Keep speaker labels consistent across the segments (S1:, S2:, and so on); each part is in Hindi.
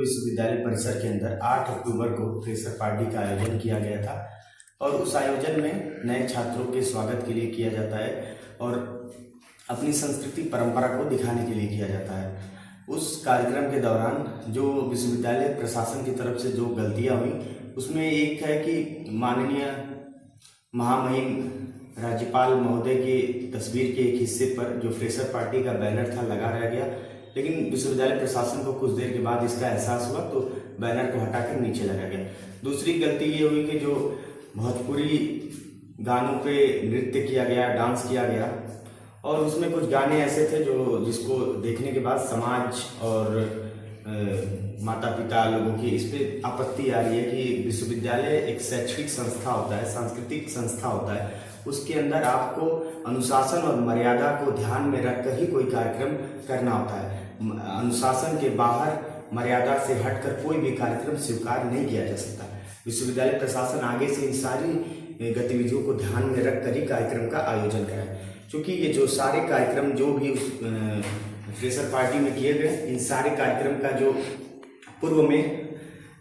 S1: विश्वविद्यालय परिसर के अंदर 8 अक्टूबर को फ्रेशर पार्टी का आयोजन किया गया था और उस आयोजन में नए छात्रों के स्वागत के लिए किया जाता है और अपनी संस्कृति परंपरा को दिखाने के लिए किया जाता है। उस कार्यक्रम के दौरान जो विश्वविद्यालय प्रशासन की तरफ से जो गलतियां हुई उसमें एक है कि माननीय महामहिम राज्यपाल महोदय की तस्वीर के एक हिस्से पर जो फ्रेशर पार्टी का बैनर था लगा रह गया, लेकिन विश्वविद्यालय प्रशासन को कुछ देर के बाद इसका एहसास हुआ तो बैनर को हटाकर नीचे लगा गया। दूसरी गलती ये हुई कि जो भोजपुरी गानों पे नृत्य किया गया, डांस किया गया और उसमें कुछ गाने ऐसे थे जिसको देखने के बाद समाज और माता पिता लोगों की इस पे आपत्ति आ रही है कि विश्वविद्यालय एक शैक्षणिक संस्था होता है, सांस्कृतिक संस्था होता है, उसके अंदर आपको अनुशासन और मर्यादा को ध्यान में रखकर ही कोई कार्यक्रम करना होता है। अनुशासन के बाहर मर्यादा से हटकर कोई भी कार्यक्रम स्वीकार नहीं किया जा सकता। विश्वविद्यालय प्रशासन आगे से इन सारी गतिविधियों को ध्यान में रखकर ही कार्यक्रम का आयोजन कराए, क्योंकि ये जो सारे कार्यक्रम जो भी उस फ्रेशर पार्टी में किए गए, इन सारे कार्यक्रम का जो पूर्व में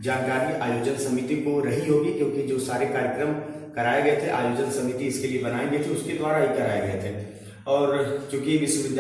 S1: जानकारी आयोजन समिति को रही होगी, क्योंकि जो सारे कार्यक्रम कराए गए थे आयोजन समिति इसके लिए बनाई गई थी, उसके द्वारा ही कराए गए थे। और चूंकि विश्वविद्यालय